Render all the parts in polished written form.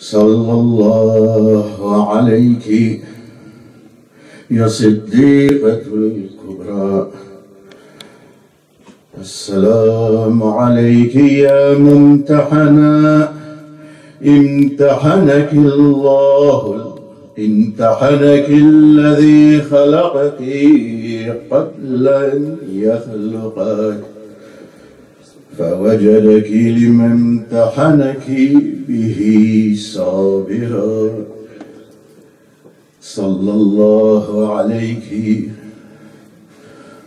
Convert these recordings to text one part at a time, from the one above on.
صلى الله عليك يا صديقة الكبرى. السلام عليك يا ممتحنة، امتحنك الله، امتحنك الذي خلقك قبل أن يخلقك فوجدك لما امتحنك به صابرا. صلى الله عليك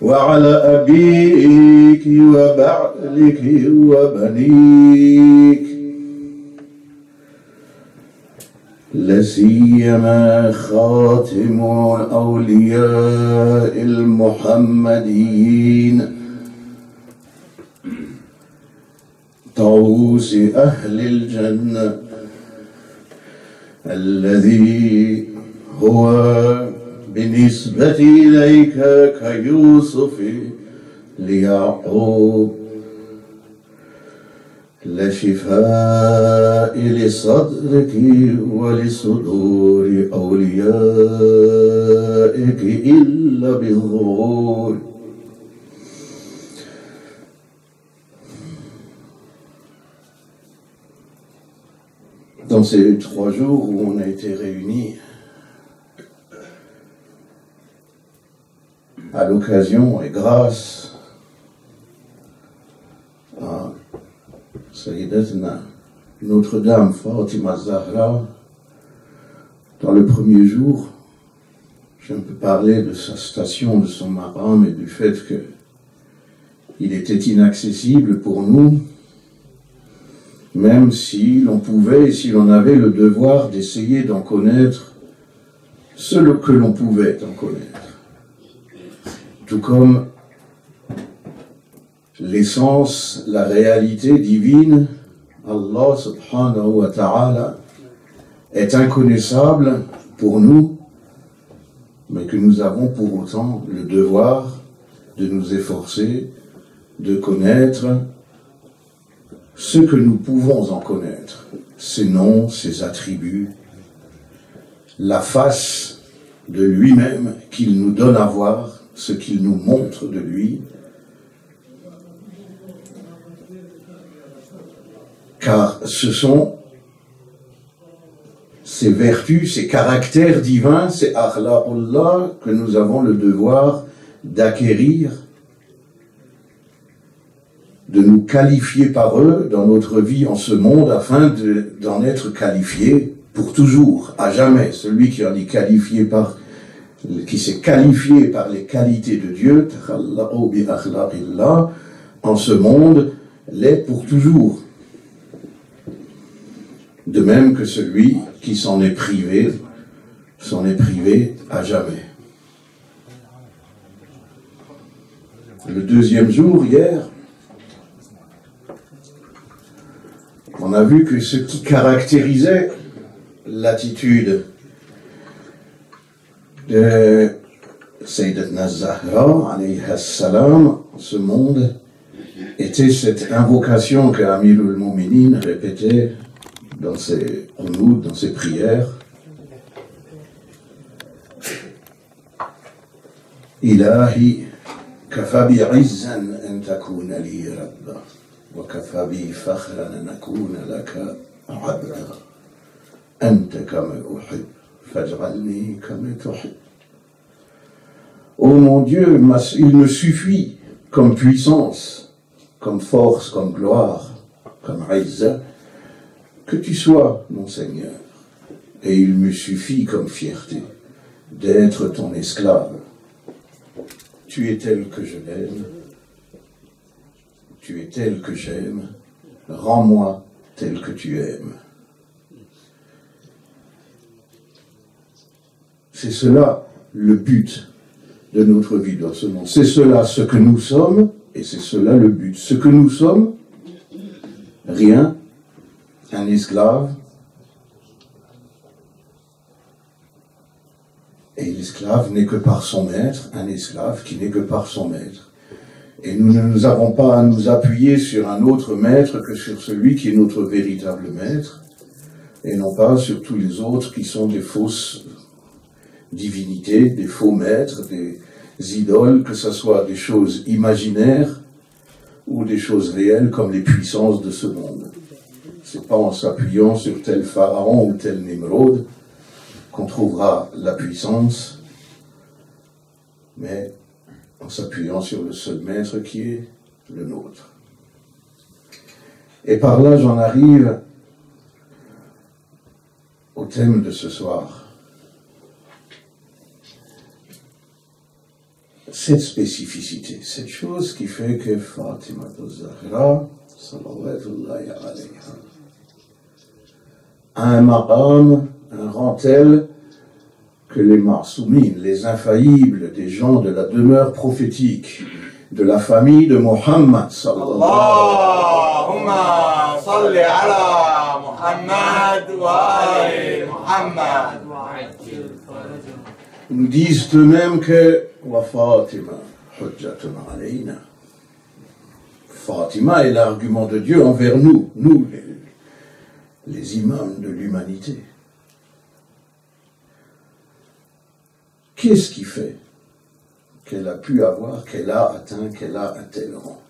وعلى أبيك وبعلك وبنيك، لسيما خاتم الأولياء المحمديين، طاووس أهل الجنة، الذي هو بالنسبة إليك كيوسف ليعقوب، لشفاء لصدرك ولصدور أوليائك إلا بالظهور. Dans ces 3 jours où on a été réunis à l'occasion et grâce à Sayyidatna Notre-Dame Fatima Zahra, dans le premier jour, j'ai un peu parlé de sa station, de son maqam et du fait qu'il était inaccessible pour nous, même si l'on pouvait, si l'on avait le devoir d'essayer d'en connaître ce que l'on pouvait en connaître. Tout comme l'essence, la réalité divine, Allah subhanahu wa ta'ala, est inconnaissable pour nous, mais que nous avons pour autant le devoir de nous efforcer de connaître ce que nous pouvons en connaître, ses noms, ses attributs, la face de lui-même qu'il nous donne à voir, ce qu'il nous montre de lui, car ce sont ces vertus, ces caractères divins, ces akhlaqullah que nous avons le devoir d'acquérir, de nous qualifier par eux dans notre vie en ce monde afin d'en être qualifié pour toujours, à jamais. Celui qui en est qualifié qui s'est qualifié par les qualités de Dieu, en ce monde, l'est pour toujours. De même que celui qui s'en est privé à jamais. Le deuxième jour, hier, on a vu que ce qui caractérisait l'attitude de Sayyidatna Zahra, alayha salam, ce monde, était cette invocation que Amirul Mu'minin répétait dans ses qunut, dans ses prières. Ilahi, kafa bi izzan an takuna li rabba, wa kafa bi fakhran an akuna laka abda, anta kama uhib. Oh mon Dieu, il me suffit comme puissance, comme force, comme gloire, comme izza, que tu sois mon Seigneur. Et il me suffit comme fierté d'être ton esclave. Tu es tel que je l'aime, tu es tel que j'aime, rends-moi tel que tu aimes. C'est cela le but de notre vie dans ce monde. C'est cela ce que nous sommes, et c'est cela le but. Ce que nous sommes, rien, un esclave, et l'esclave n'est que par son maître, un esclave qui n'est que par son maître. Et nous ne avons pas à nous appuyer sur un autre maître que sur celui qui est notre véritable maître, et non pas sur tous les autres qui sont des fausses divinités, des faux maîtres, des idoles, que ce soit des choses imaginaires ou des choses réelles comme les puissances de ce monde. C'est pas en s'appuyant sur tel pharaon ou tel Nimrod qu'on trouvera la puissance, mais en s'appuyant sur le seul maître qui est le nôtre. Et par là, j'en arrive au thème de ce soir. Cette spécificité, cette chose qui fait que Fatima al-Zahra, sallallahu alayhi, a un maqam, un rang tel que les Ma'soumines, les infaillibles des gens de la demeure prophétique, de la famille de Muhammad, sallallahu Allahumma salli ala Muhammad wa ali Muhammad, nous disent eux-mêmes que wa Fatima hujjatun alayna. Fatima est l'argument de Dieu envers nous, nous les imams de l'humanité. Qu'est-ce qui fait qu'elle a pu avoir, qu'elle a atteint, qu'elle a un tel rang?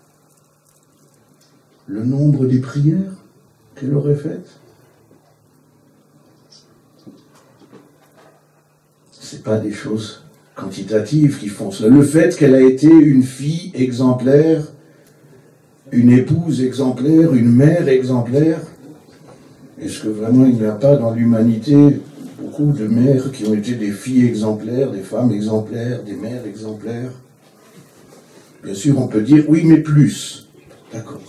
Le nombre des prières qu'elle aurait faites? C'est pas des choses quantitatives qui font cela. Le fait qu'elle a été une fille exemplaire, une épouse exemplaire, une mère exemplaire, est-ce que vraiment il n'y a pas dans l'humanité beaucoup de mères qui ont été des filles exemplaires, des femmes exemplaires, des mères exemplaires? Bien sûr, on peut dire oui, mais plus. D'accord.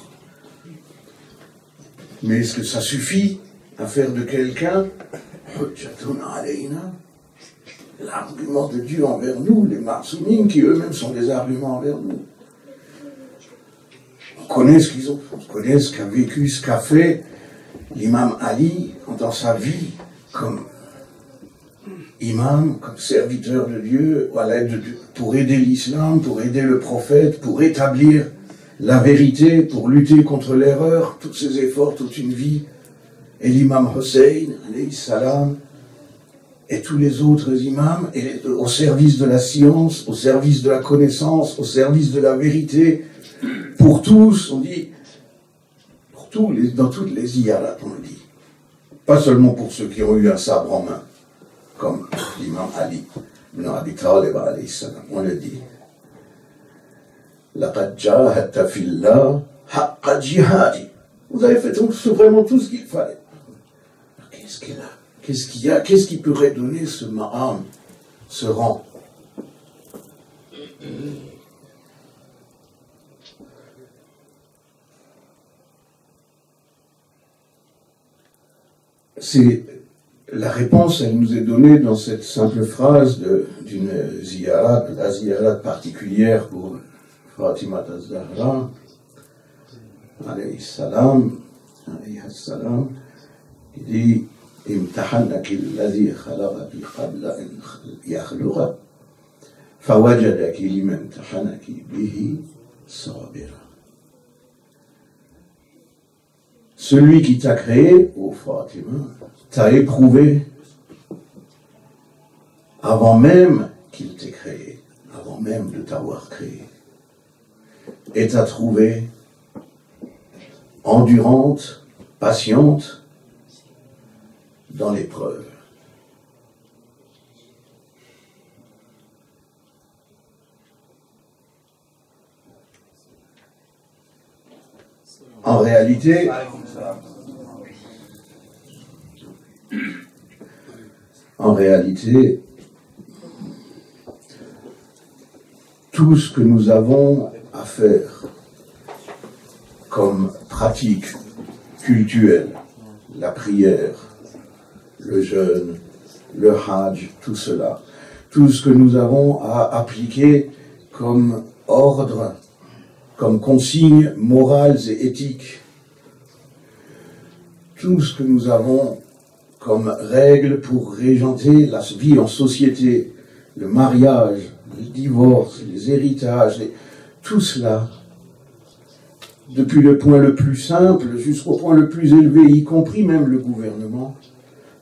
Mais est-ce que ça suffit à faire de quelqu'un l'argument de Dieu envers nous, les Ma'soumines, qui eux-mêmes sont des arguments envers nous? On connaît ce qu'ils ont, on connaît ce qu'a vécu, ce qu'a fait l'imam Ali dans sa vie comme imam, comme serviteur de Dieu, à l'aide de Dieu, pour aider l'islam, pour aider le prophète, pour établir la vérité, pour lutter contre l'erreur, tous ses efforts, toute une vie. Et l'imam Hussein, alayhi salam, et tous les autres imams, et au service de la science, au service de la connaissance, au service de la vérité, pour tous, on dit, pour tous dans toutes les ziyarat, on dit. Pas seulement pour ceux qui ont eu un sabre en main, comme l'imam Ali, ibn Abi Talib, alayhi salam, on le dit. Laqad jahadta fillah haqqa jihadi. Vous avez fait vraiment tout ce qu'il fallait. Qu'est-ce qu'il a? Qu'est-ce qu'il y a? Qu'est-ce qui pourrait donner ce ma'am, ce rang? C'est la réponse, elle nous est donnée dans cette simple phrase d'une ziyarat, la ziyarat particulière pour Fatima al-Zahra, alayhi salam, il dit امتحنك الذي خلقك قبل أن يخلقك فوجدك لما امتحنك به صابرا. Celui qui t'a créé, ô Fatima, t'a éprouvé avant même qu'il t'ait créé, avant même de t'avoir créé, et t'a trouvé endurante, patiente, dans l'épreuve. En réalité, tout ce que nous avons à faire comme pratique cultuelle, la prière, le jeûne, le hajj, tout cela, tout ce que nous avons à appliquer comme ordre, comme consignes morales et éthiques, tout ce que nous avons comme règles pour régenter la vie en société, le mariage, le divorce, les héritages, tout cela, depuis le point le plus simple jusqu'au point le plus élevé, y compris même le gouvernement,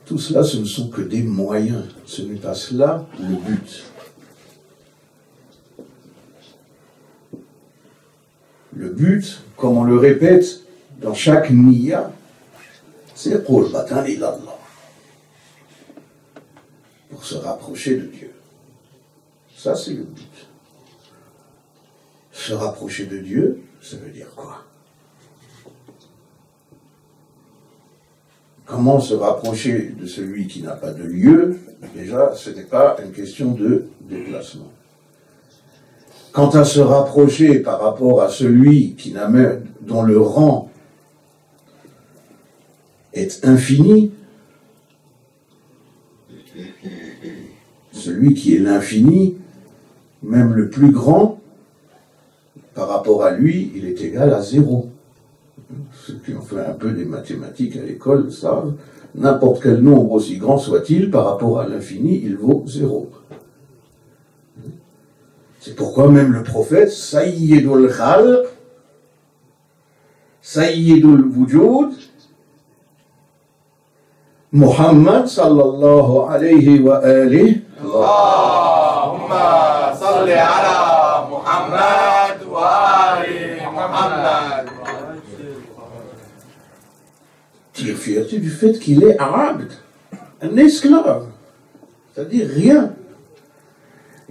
Tout cela, ce ne sont que des moyens. Ce n'est pas cela le but. Le but, comme on le répète dans chaque niya, c'est qurbatan ila Allah. Pour se rapprocher de Dieu. Ça, c'est le but. Se rapprocher de Dieu, ça veut dire quoi? Comment se rapprocher de celui qui n'a pas de lieu? Déjà, ce n'est pas une question de déplacement. Quant à se rapprocher par rapport à celui qui n'a même, dont le rang est infini, celui qui est l'infini, même le plus grand, par rapport à lui, il est égal à 0. Ceux qui ont fait un peu des mathématiques à l'école savent, n'importe quel nombre aussi grand soit-il, par rapport à l'infini, il vaut 0. C'est pourquoi même le prophète, Sayyidul Khalq, Sayyidul Wujud, Muhammad sallallahu alayhi wa alihi, Allahumma salli ala Muhammad wa ali Muhammad. tire fierté du fait qu'il est abd, un esclave, c'est-à-dire rien.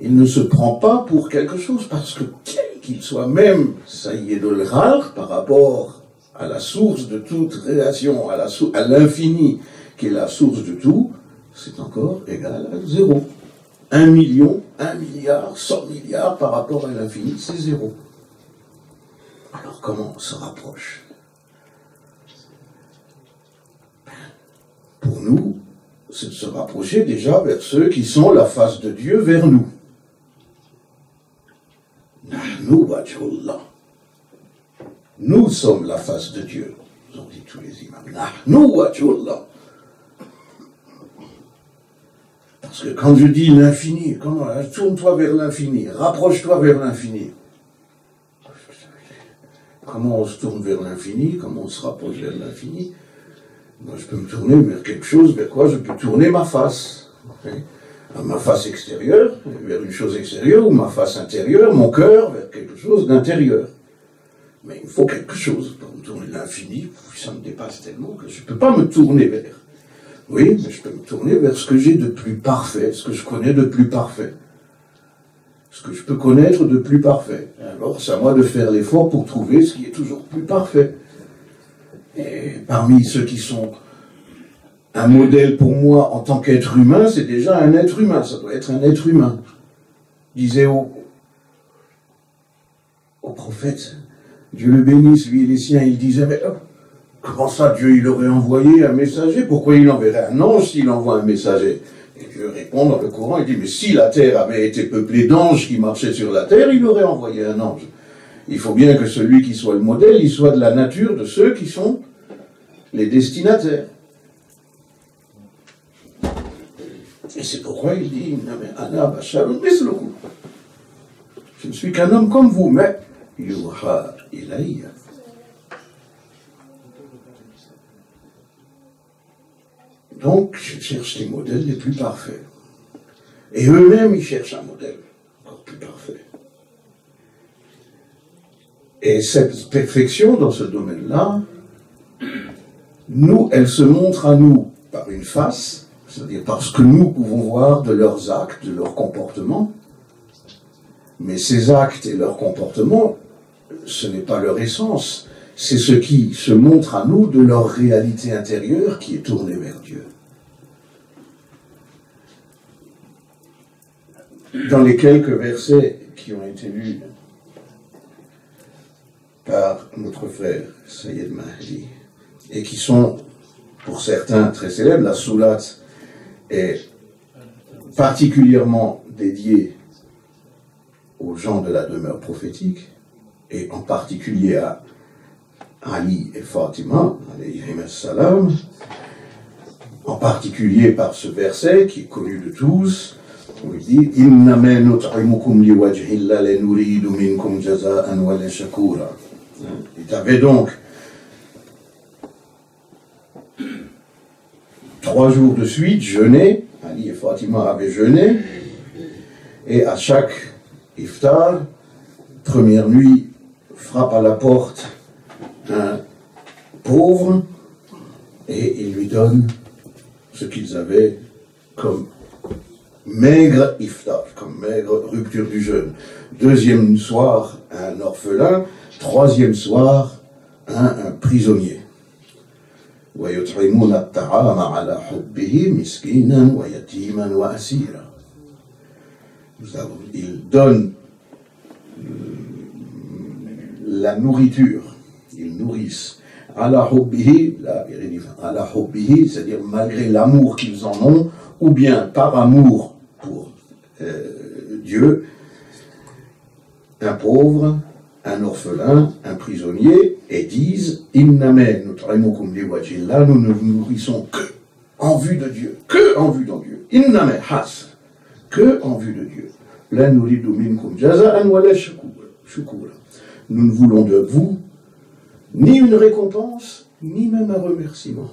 Il ne se prend pas pour quelque chose parce que quel qu'il soit, même Sayyidul Khalq par rapport à la source de toute création, à l'infini qui est la source de tout, c'est encore égal à 0. 1 million, 1 milliard, 100 milliards par rapport à l'infini, c'est 0. Alors comment on se rapproche? Pour nous, c'est de se rapprocher déjà vers ceux qui sont la face de Dieu vers nous. Nous sommes la face de Dieu, nous ont dit tous les imams. Parce que quand je dis l'infini, tourne-toi vers l'infini, rapproche-toi vers l'infini. Comment on se tourne vers l'infini? Comment on se rapproche vers l'infini? Moi, je peux me tourner vers quelque chose, vers quoi je peux tourner ma face. Ma face extérieure, vers une chose extérieure, ou ma face intérieure, mon cœur, vers quelque chose d'intérieur. Mais il me faut quelque chose pour me tourner l'infini, ça me dépasse tellement que je ne peux pas me tourner vers. Oui, mais je peux me tourner vers ce que j'ai de plus parfait, ce que je connais de plus parfait. Ce que je peux connaître de plus parfait. Alors, c'est à moi de faire l'effort pour trouver ce qui est toujours plus parfait. Et parmi ceux qui sont un modèle pour moi en tant qu'être humain, c'est déjà un être humain, ça doit être un être humain. Disait au prophète, Dieu le bénisse, lui et les siens, il disait, mais comment ça, Dieu, il aurait envoyé un messager? Pourquoi il enverrait un ange s'il envoie un messager? Et Dieu répond dans le Coran, il dit, mais si la terre avait été peuplée d'anges qui marchaient sur la terre, il aurait envoyé un ange. Il faut bien que celui qui soit le modèle, il soit de la nature de ceux qui sont les destinataires. Et c'est pourquoi il dit, je ne suis qu'un homme comme vous, mais yuha ilayya. Donc, je cherche les modèles les plus parfaits. Et eux-mêmes, ils cherchent un modèle encore plus parfait. Et cette perfection dans ce domaine-là, nous, elle se montre à nous par une face, c'est-à-dire parce que nous pouvons voir de leurs actes, de leurs comportements. Mais ces actes et leurs comportements, ce n'est pas leur essence, c'est ce qui se montre à nous de leur réalité intérieure qui est tournée vers Dieu. Dans les quelques versets qui ont été lus par notre frère Sayyid Mahdi, et qui sont, pour certains, très célèbres, la sourate est particulièrement dédiée aux gens de la demeure prophétique, et en particulier à Ali et Fatima, alayhim salam, en particulier par ce verset qui est connu de tous, où il dit « Innama nut'imukum liwajhillah la nuridu minkum jaza'an wa la shakura » Il avait donc 3 jours de suite, jeûnaient, Ali et Fatima avaient jeûné, et à chaque iftar, première nuit, frappe à la porte un pauvre, et il lui donne ce qu'ils avaient comme maigre iftar, comme maigre rupture du jeûne. Deuxième soir, un orphelin. Troisième soir, un prisonnier. وَيُطْعِمُونَ الطَّعَامَ عَلَى حُبِّهِ مِسْكِينًا وَيَتِيمًا وَأَسِيرًا. Ils donnent la nourriture, ils nourrissent ala hubbihi, c'est-à-dire malgré l'amour qu'ils en ont, ou bien par amour pour Dieu, un pauvre, un orphelin, un prisonnier, et disent Inname nut'imukum liwajhillah, nous ne vous nourrissons que en vue de Dieu, que en vue de Dieu. Inname has, que en vue de Dieu. La nuridu minkum jaza'an wala shukura. Nous ne voulons de vous ni une récompense, ni même un remerciement.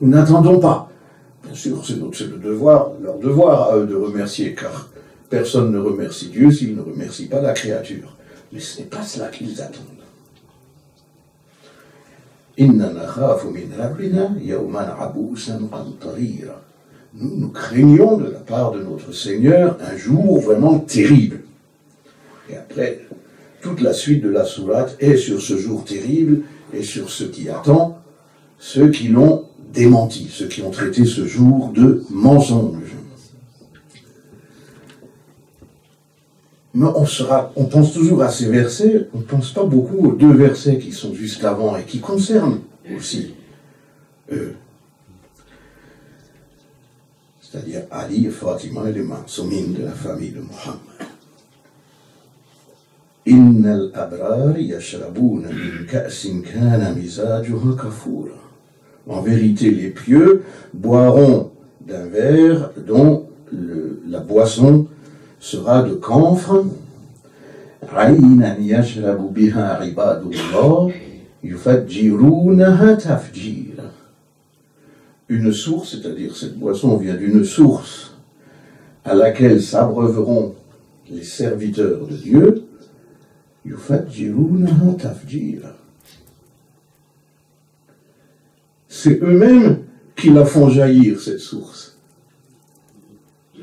Nous n'attendons pas. Bien sûr, c'est le devoir, leur devoir à eux de remercier, car personne ne remercie Dieu s'il ne remercie pas la créature. Mais ce n'est pas cela qu'ils attendent. Inna nakhafu min rabbina yawman abusan qamtarira. Nous craignons de la part de notre Seigneur un jour vraiment terrible. Et après, toute la suite de la sourate est sur ce jour terrible et sur ce qui attend ceux qui l'ont démenti, ceux qui ont traité ce jour de mensonge. Mais on pense toujours à ces versets, on ne pense pas beaucoup aux 2 versets qui sont juste avant et qui concernent aussi eux. C'est-à-dire Ali et Fatima et les Ma'soumines de la famille de Mohammed. Innal abrar yashrabuna min ka'sin kana mizajuha kafura. En vérité, les pieux boiront d'un verre dont la boisson sera de camphre. Aynan yashrabu biha ibadullah yufajjirunaha tafjira. Une source, c'est-à-dire cette boisson vient d'une source à laquelle s'abreuveront les serviteurs de Dieu. Yufajjirunaha tafjira. C'est eux-mêmes qui la font jaillir, cette source.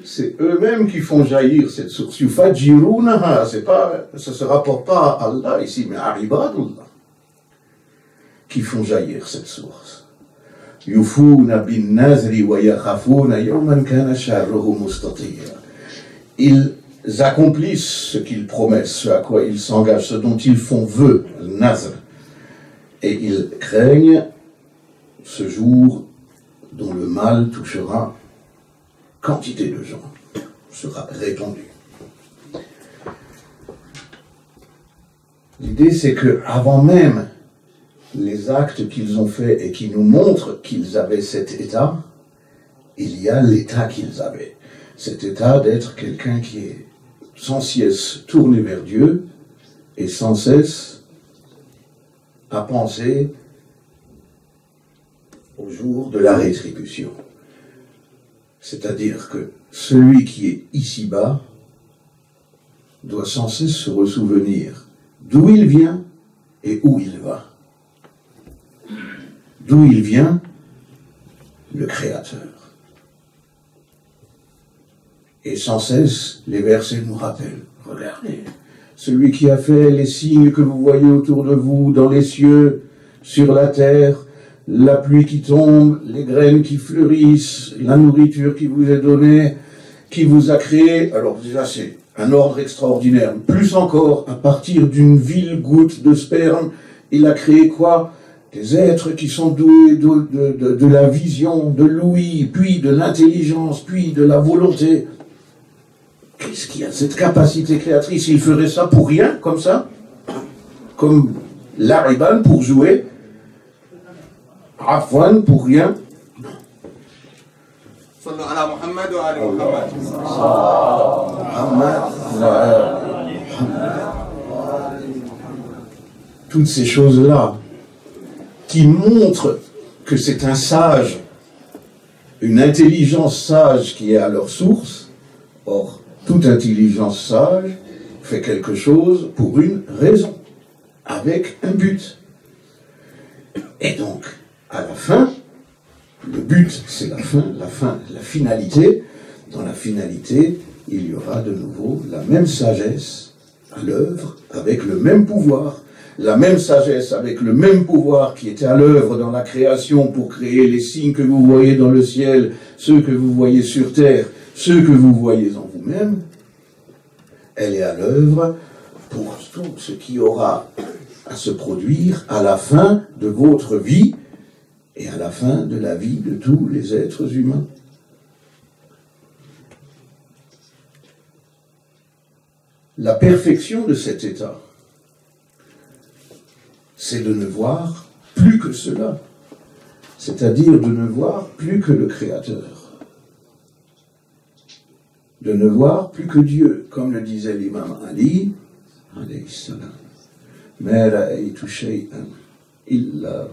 C'est eux-mêmes qui font jaillir cette source. Yufajjirunaha, ça ne se rapporte pas à Allah ici, mais à ibadullah, qui font jaillir cette source. Yufuna bin nazri wa yakhafuna yawman kana sharruhu mustatira. Ils accomplissent ce qu'ils promettent, ce à quoi ils s'engagent, ce dont ils font vœu, le nazr. Et ils craignent ce jour dont le mal touchera quantité de gens, sera répandu. L'idée, c'est que avant même les actes qu'ils ont faits et qui nous montrent qu'ils avaient cet état, il y a l'état qu'ils avaient. Cet état d'être quelqu'un qui est sans cesse tourné vers Dieu et sans cesse à penser au jour de la rétribution. C'est-à-dire que celui qui est ici-bas doit sans cesse se ressouvenir d'où il vient et où il va. D'où il vient, le Créateur. Et sans cesse, les versets nous rappellent, regardez, celui qui a fait les signes que vous voyez autour de vous, dans les cieux, sur la terre, la pluie qui tombe, les graines qui fleurissent, la nourriture qui vous est donnée, qui vous a créé. Alors déjà, c'est un ordre extraordinaire. Plus encore, à partir d'une vile goutte de sperme, il a créé quoi? Des êtres qui sont doués de la vision, de l'ouïe, puis de l'intelligence, puis de la volonté. Qu'est-ce qu'il y a cette capacité créatrice? Il ferait ça pour rien, comme ça? Comme l'ariban pour jouer? Afwan pour rien? Sallu ala Muhammad wa ali Muhammad. Toutes ces choses-là qui montrent que c'est un sage une intelligence sage qui est à leur source. Or, toute intelligence sage fait quelque chose pour une raison, avec un but. Et donc, à la fin, le but, c'est la finalité. Dans la finalité, il y aura de nouveau la même sagesse à l'œuvre, avec le même pouvoir. La même sagesse avec le même pouvoir qui était à l'œuvre dans la création pour créer les signes que vous voyez dans le ciel, ceux que vous voyez sur terre, ceux que vous voyez en vous-même, elle est à l'œuvre pour tout ce qui aura à se produire à la fin de votre vie et à la fin de la vie de tous les êtres humains. La perfection de cet état, c'est de ne voir plus que cela, c'est-à-dire de ne voir plus que le Créateur, de ne voir plus que Dieu, comme le disait l'imam Ali, alayhi salam. Ma ra'aytu shay'an illa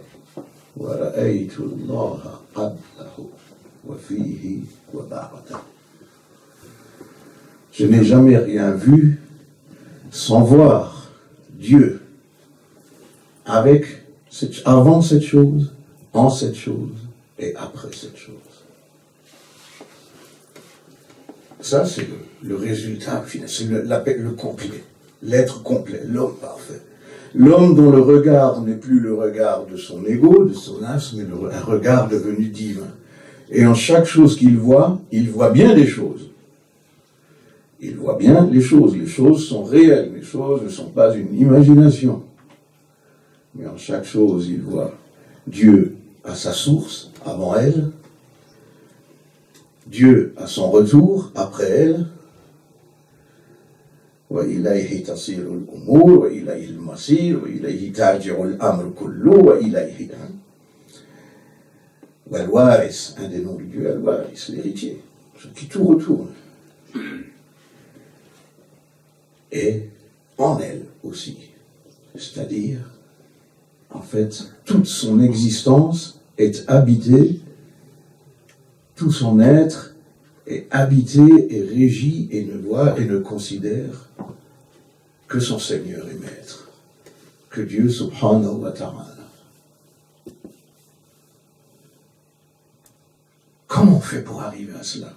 wa ra'aytu Allah qablahu wa fihi wa ba'da. Je n'ai jamais rien vu sans voir Dieu avant cette chose, en cette chose et après cette chose. Ça, c'est le résultat final, c'est le complet, l'être complet, l'homme parfait. L'homme dont le regard n'est plus le regard de son ego, de son âme, mais un regard devenu divin. Et en chaque chose qu'il voit, il voit bien des choses. Il voit bien les choses sont réelles, les choses ne sont pas une imagination. Mais en chaque chose, il voit Dieu à sa source, avant elle, Dieu à son retour, après elle, وَإِلَيْهِ تَصِيرُ الْأُمُورُ وَإِلَيْهِ الْمَصِيرُ وَإِلَيْهِ تَرْجِعُ الْأَمْرُ كُلُّهُ وَإِلَيْهِ Al-Waris, un des noms du Dieu, Al-Waris, l'héritier, ce qui tout retourne. Et en elle aussi, c'est-à-dire, en fait, toute son existence est habitée, tout son être est habité et régi et ne voit et ne considère que son Seigneur et Maître, que Dieu subhanahu wa ta'ala. Comment on fait pour arriver à cela?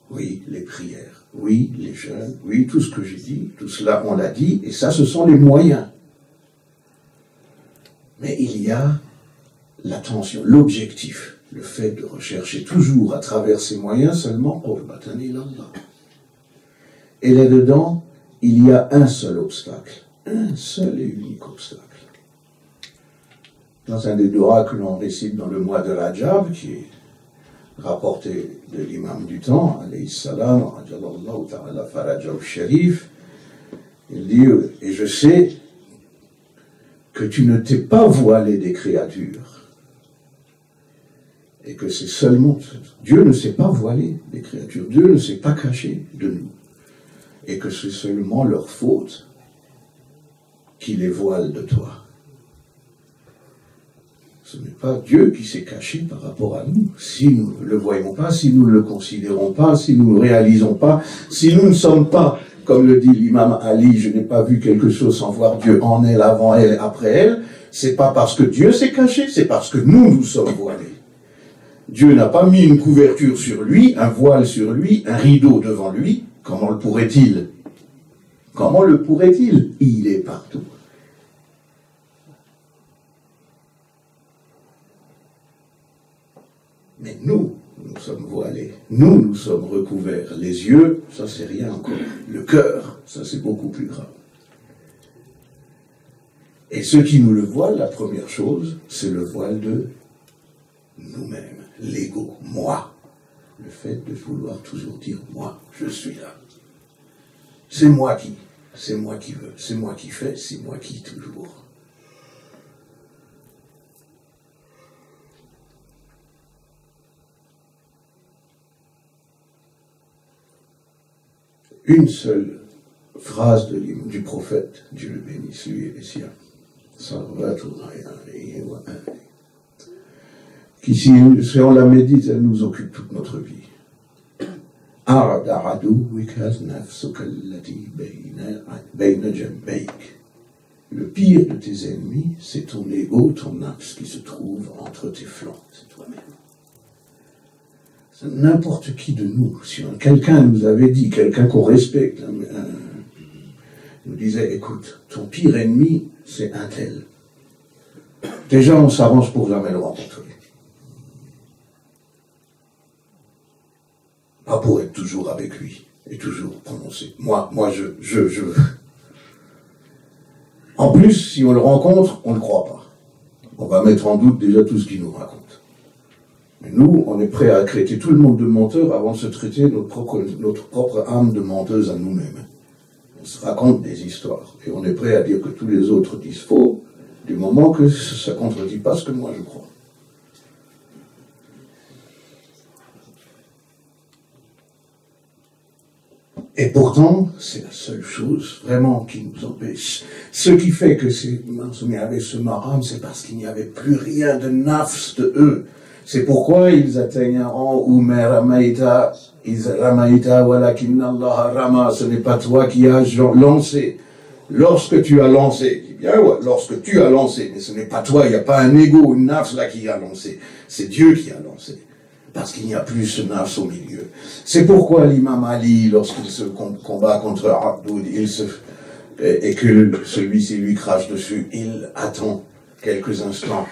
Oui, les prières, oui, les jeûnes, oui, tout ce que j'ai dit, tout cela on l'a dit, et ça ce sont les moyens. Mais il y a l'attention, l'objectif, le fait de rechercher toujours à travers ces moyens seulement qurbatan ilallah. Et là-dedans, il y a un seul obstacle, un seul et unique obstacle. Dans un des doigts que l'on récite dans le mois de Rajab, qui est rapporté de l'imam du temps, alayhi salam, ajallallahu ta'ala farajahu sharif, il dit, et je sais que tu ne t'es pas voilé des créatures, et que c'est seulement, Dieu ne s'est pas voilé des créatures, Dieu ne s'est pas caché de nous, et que c'est seulement leur faute qui les voile de toi. Ce n'est pas Dieu qui s'est caché par rapport à nous. Si nous ne le voyons pas, si nous ne le considérons pas, si nous ne le réalisons pas, si nous ne sommes pas, comme le dit l'imam Ali, je n'ai pas vu quelque chose sans voir Dieu en elle, avant elle, après elle, c'est pas parce que Dieu s'est caché, c'est parce que nous sommes voilés. Dieu n'a pas mis une couverture sur lui, un voile sur lui, un rideau devant lui. Comment le pourrait-il? Comment le pourrait-il? Il est partout. Mais nous sommes voilés, nous sommes recouverts. Les yeux, ça c'est rien encore. Le cœur, ça c'est beaucoup plus grave. Et ce qui nous le voile, la première chose, c'est le voile de nous-mêmes, l'ego, moi. Le fait de vouloir toujours dire, moi, je suis là. C'est moi qui veux, c'est moi qui fais, c'est moi qui toujours. Une seule phrase du prophète, Dieu le bénisse, lui et les siens, qui, si on la médite, elle nous occupe toute notre vie. Le pire de tes ennemis, c'est ton ego, ton nafs qui se trouve entre tes flancs, c'est toi-même. N'importe qui de nous, si quelqu'un nous avait dit, quelqu'un qu'on respecte, nous disait, écoute, ton pire ennemi, c'est un tel. Déjà, on s'arrange pour jamais le rencontrer. Pas pour être toujours avec lui et toujours prononcer. Moi, je. En plus, si on le rencontre, on ne le croit pas. On va mettre en doute déjà tout ce qu'il nous raconte. Mais nous, on est prêt à traiter tout le monde de menteur avant de se traiter notre propre âme de menteuse à nous-mêmes. On se raconte des histoires et on est prêt à dire que tous les autres disent faux du moment que ça ne contredit pas ce que moi je crois. Et pourtant, c'est la seule chose vraiment qui nous empêche. Ce qui fait que ces Mansoumi avaient ce maram, c'est parce qu'il n'y avait plus rien de nafs de eux. C'est pourquoi ils atteignent un rang où Ramaïta, walakinna Allah rama, ce n'est pas toi qui as lancé. Lorsque tu as lancé, je dis bien, ouais, lorsque tu as lancé, mais ce n'est pas toi, il n'y a pas un ego, une nafs là qui a lancé. C'est Dieu qui a lancé. Parce qu'il n'y a plus ce nafs au milieu. C'est pourquoi l'imam Ali, lorsqu'il se combat contre Abdoud, et que celui-ci lui crache dessus, il attend quelques instants.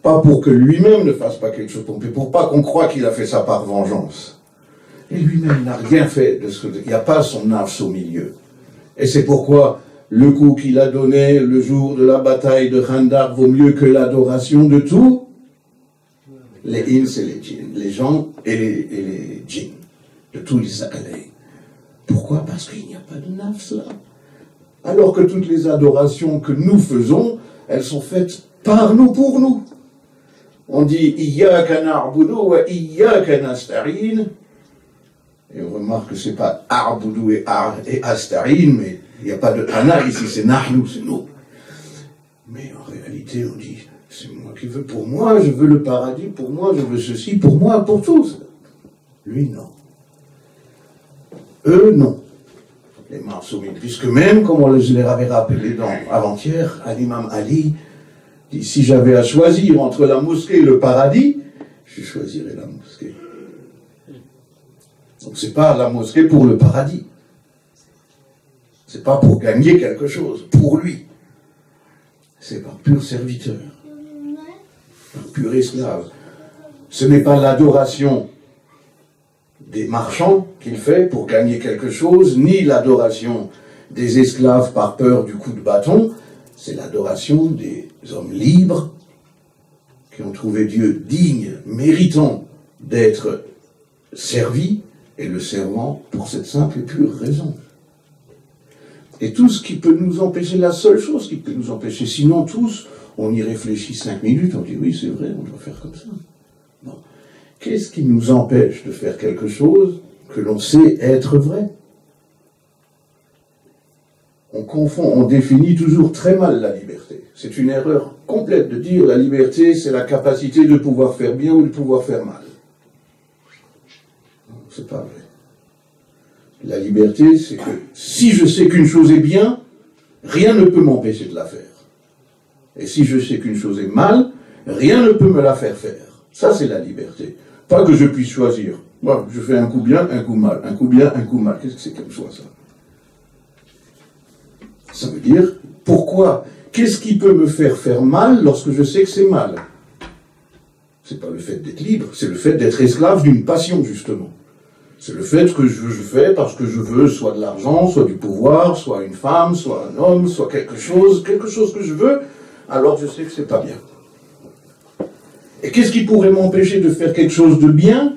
Pas pour que lui-même ne fasse pas quelque chose, mais pour pas qu'on croie qu'il a fait ça par vengeance. Et lui-même n'a rien fait de ce que... Il n'y a pas son nafs au milieu. Et c'est pourquoi le coup qu'il a donné le jour de la bataille de Khandaq vaut mieux que l'adoration de tout. Les ins et les djinns, les gens et les djinns, de tous les sakalais. Pourquoi? Parce qu'il n'y a pas de nafs là. Alors que toutes les adorations que nous faisons, elles sont faites par nous, pour nous. On dit « Iyyaka na'budu wa iyyaka nasta'in » et on remarque que ce n'est pas « a'budu » et « asta'in », mais il n'y a pas de « ana » ici, c'est « nahnu », c'est nous. Mais en réalité, on dit « c'est moi qui veux pour moi, je veux le paradis pour moi, je veux ceci pour moi, pour tous ». Lui, non. Eux, non. Les Mansoumi, puisque même, comme je les avais rappelé avant-hier, à l'imam Ali, dit, si j'avais à choisir entre la mosquée et le paradis, je choisirais la mosquée. Donc c'est pas la mosquée pour le paradis. C'est pas pour gagner quelque chose, pour lui. C'est par pur serviteur, par pur esclave. Ce n'est pas l'adoration des marchands qu'il fait pour gagner quelque chose, ni l'adoration des esclaves par peur du coup de bâton, c'est l'adoration des hommes libres qui ont trouvé Dieu digne, méritant d'être servis, et le servant pour cette simple et pure raison. Et tout ce qui peut nous empêcher, la seule chose qui peut nous empêcher, sinon tous, on y réfléchit 5 minutes, on dit oui c'est vrai, on doit faire comme ça. Non. Qu'est-ce qui nous empêche de faire quelque chose que l'on sait être vrai? On confond, on définit toujours très mal la liberté. C'est une erreur complète de dire la liberté, c'est la capacité de pouvoir faire bien ou de pouvoir faire mal. Non, c'est pas vrai. La liberté, c'est que si je sais qu'une chose est bien, rien ne peut m'empêcher de la faire. Et si je sais qu'une chose est mal, rien ne peut me la faire faire. Ça, c'est la liberté. Pas que je puisse choisir. Moi, je fais un coup bien, un coup mal. Un coup bien, un coup mal. Qu'est-ce que c'est comme choix, ça? Ça veut dire, pourquoi? Qu'est-ce qui peut me faire faire mal lorsque je sais que c'est mal? C'est pas le fait d'être libre, c'est le fait d'être esclave d'une passion, justement. C'est le fait que je fais parce que je veux soit de l'argent, soit du pouvoir, soit une femme, soit un homme, soit quelque chose que je veux, alors je sais que c'est pas bien. Et qu'est-ce qui pourrait m'empêcher de faire quelque chose de bien?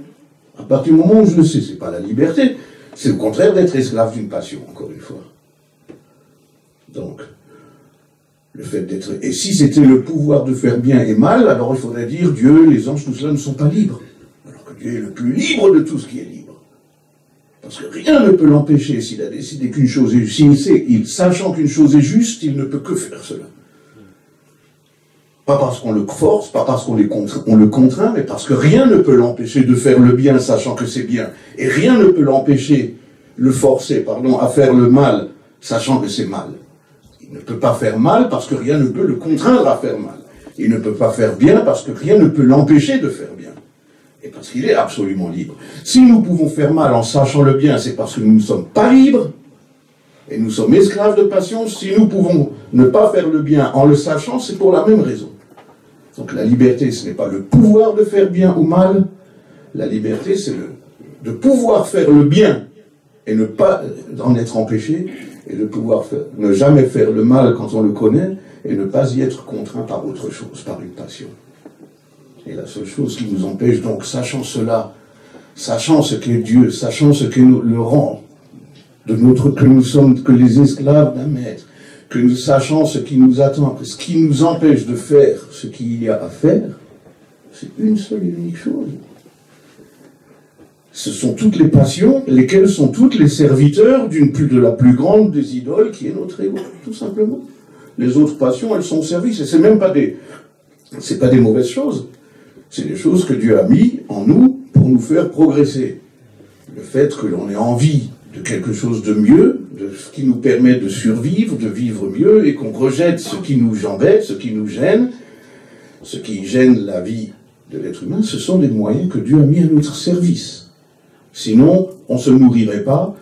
À partir du moment où je le sais, c'est pas la liberté, c'est le contraire d'être esclave d'une passion, encore une fois. Donc, le fait d'être... Et si c'était le pouvoir de faire bien et mal, alors il faudrait dire Dieu, les anges, tout cela ne sont pas libres. Alors que Dieu est le plus libre de tout ce qui est libre. Parce que rien ne peut l'empêcher s'il a décidé qu'une chose est juste. Sachant qu'une chose est juste, il ne peut que faire cela. Pas parce qu'on le force, pas parce qu'on le contraint, mais parce que rien ne peut l'empêcher de faire le bien, sachant que c'est bien. Et rien ne peut l'empêcher, le forcer, pardon, à faire le mal, sachant que c'est mal. Il ne peut pas faire mal parce que rien ne peut le contraindre à faire mal. Il ne peut pas faire bien parce que rien ne peut l'empêcher de faire bien. Et parce qu'il est absolument libre. Si nous pouvons faire mal en sachant le bien, c'est parce que nous ne sommes pas libres, et nous sommes esclaves de passion. Si nous pouvons ne pas faire le bien en le sachant, c'est pour la même raison. Donc la liberté, ce n'est pas le pouvoir de faire bien ou mal. La liberté, c'est de pouvoir faire le bien et ne pas en être empêché, et de pouvoir ne jamais faire le mal quand on le connaît, et ne pas y être contraint par autre chose, par une passion. Et la seule chose qui nous empêche, donc, sachant cela, sachant ce qu'est Dieu, sachant ce qu'est le rang de que nous sommes que les esclaves d'un maître, que nous sachons ce qui nous attend, que ce qui nous empêche de faire ce qu'il y a à faire, c'est une seule et unique chose. Ce sont toutes les passions, lesquelles sont toutes les serviteurs de la plus grande des idoles, qui est notre ego, tout simplement. Les autres passions, elles sont au service, et c'est même pas c'est pas des mauvaises choses. C'est des choses que Dieu a mis en nous pour nous faire progresser. Le fait que l'on ait envie de quelque chose de mieux, de ce qui nous permet de survivre, de vivre mieux, et qu'on rejette ce qui nous embête, ce qui nous gêne, ce qui gêne la vie de l'être humain, ce sont des moyens que Dieu a mis à notre service. Sinon, on ne se nourrirait pas,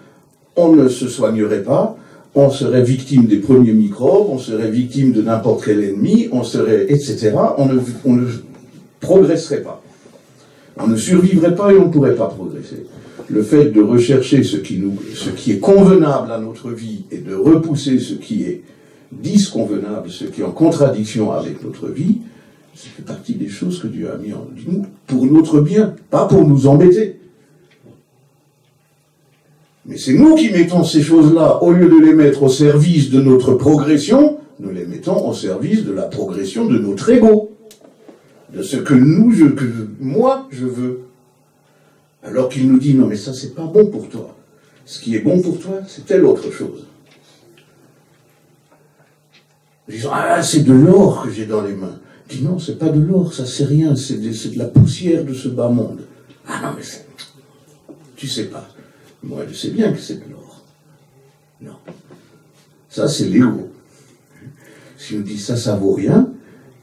on ne se soignerait pas, on serait victime des premiers microbes, on serait victime de n'importe quel ennemi, on serait, etc. On ne progresserait pas. On ne survivrait pas et on ne pourrait pas progresser. Le fait de rechercher ce qui est convenable à notre vie et de repousser ce qui est disconvenable, ce qui est en contradiction avec notre vie, ça fait partie des choses que Dieu a mis en nous pour notre bien, pas pour nous embêter. Mais c'est nous qui mettons ces choses-là, au lieu de les mettre au service de notre progression, nous les mettons au service de la progression de notre ego, de ce que moi, je veux. Alors qu'il nous dit, non mais ça c'est pas bon pour toi. Ce qui est bon pour toi, c'est telle autre chose. Disons, ah c'est de l'or que j'ai dans les mains. Je dis non, c'est pas de l'or, ça c'est rien, c'est de la poussière de ce bas monde. Ah non mais tu sais pas. Moi je sais bien que c'est de l'or. Non. Ça c'est l'ego. Si on dit ça vaut rien,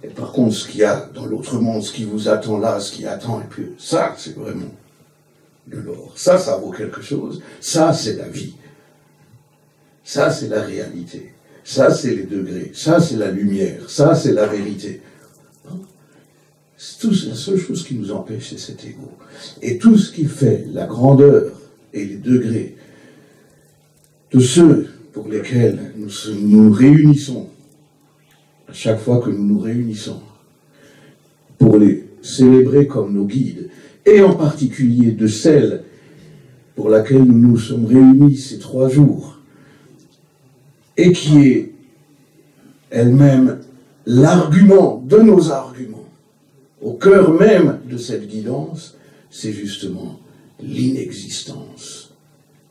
et par contre ce qu'il y a dans l'autre monde, ce qui vous attend là, ce qui attend, et puis ça c'est vraiment de l'or. Ça vaut quelque chose. Ça, c'est la vie. Ça, c'est la réalité. Ça, c'est les degrés. Ça, c'est la lumière. Ça, c'est la vérité. C'est la seule chose qui nous empêche, c'est cet ego. Et tout ce qui fait la grandeur et les degrés de ceux pour lesquels nous réunissons, à chaque fois que nous nous réunissons, pour les célébrer comme nos guides, et en particulier de celle pour laquelle nous nous sommes réunis ces 3 jours, et qui est elle-même l'argument de nos arguments, au cœur même de cette guidance, c'est justement l'inexistence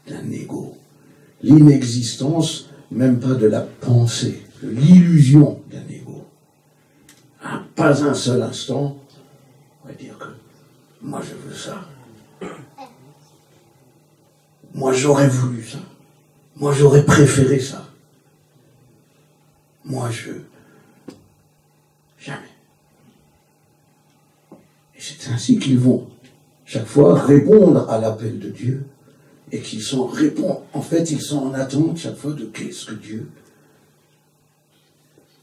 d'un ego. L'inexistence, même pas de la pensée, de l'illusion d'un ego. Pas un seul instant, on va dire que moi, je veux ça. Moi, j'aurais voulu ça. Moi, j'aurais préféré ça. Moi, jamais. Et c'est ainsi qu'ils vont, chaque fois, répondre à l'appel de Dieu, et qu'ils en fait, ils sont en attente chaque fois de qu'est-ce que Dieu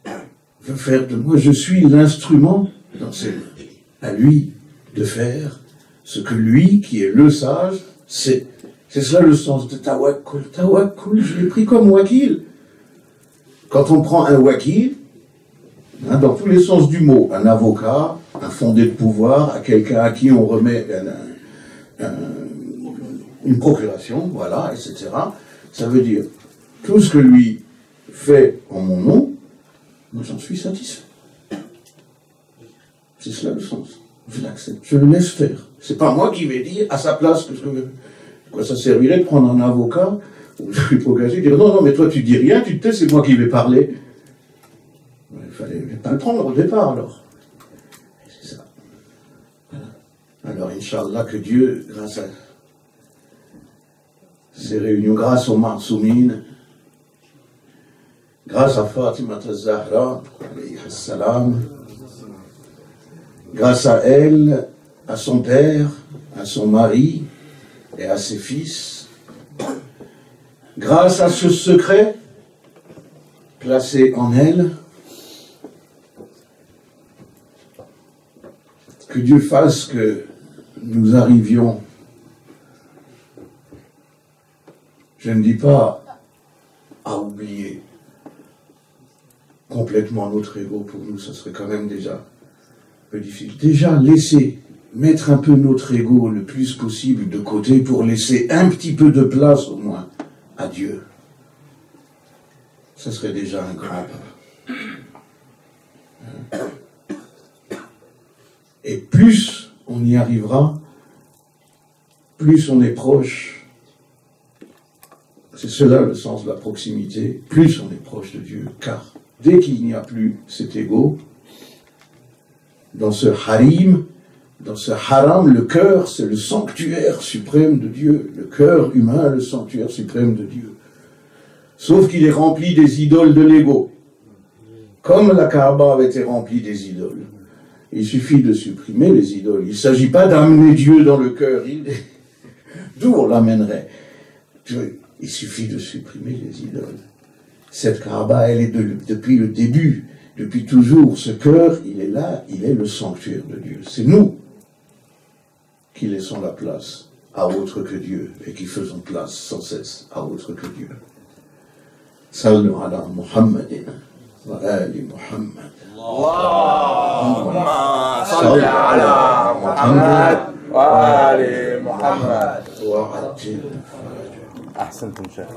veut faire de moi. Je suis l'instrument dans ses mains. À lui de faire ce que lui, qui est le sage, c'est cela le sens de tawakkul. Tawakkul, je l'ai pris comme wakil. Quand on prend un wakil, dans tous les sens du mot, un avocat, un fondé de pouvoir, à quelqu'un à qui on remet une procuration, voilà, etc. Ça veut dire, tout ce que lui fait en mon nom, moi j'en suis satisfait. C'est cela le sens. Je l'accepte, je le laisse faire. C'est pas moi qui vais dire à sa place quoi ça servirait de prendre un avocat ou je suis progressé et dire non, mais toi tu dis rien, tu te tais, c'est moi qui vais parler. Il fallait pas le prendre au départ, alors. C'est ça. Voilà. Alors, Inch'Allah, que Dieu, grâce à ces réunions, grâce aux Ma'soumines, grâce à Fatima al-Zahra, alayhi salam, grâce à elle, à son père, à son mari et à ses fils, grâce à ce secret placé en elle, que Dieu fasse que nous arrivions, je ne dis pas à oublier complètement notre ego, pour nous, ça serait quand même déjà un peu difficile. Déjà, laisser, mettre un peu notre ego le plus possible de côté pour laisser un petit peu de place au moins à Dieu. Ça serait déjà un grand pas. Et plus on y arrivera, plus on est proche. C'est cela le sens de la proximité. Plus on est proche de Dieu. Car dès qu'il n'y a plus cet ego, dans ce harim, dans ce haram, le cœur, c'est le sanctuaire suprême de Dieu. Le cœur humain, le sanctuaire suprême de Dieu. Sauf qu'il est rempli des idoles de l'ego. Comme la Kaaba avait été remplie des idoles. Il suffit de supprimer les idoles. Il ne s'agit pas d'amener Dieu dans le cœur. D'où on l'amènerait? Il suffit de supprimer les idoles. Cette Kaaba, elle est depuis le début, depuis toujours. Ce cœur, il est là, il est le sanctuaire de Dieu. C'est nous qui laissons la place à autre que Dieu et qui faisons place sans cesse à autre que Dieu. Sallu ala Muhammadin wa ali Muhammad. Allahumma salli ala Muhammad wa ali Muhammad. wa ajil. أحسنتم شيخ.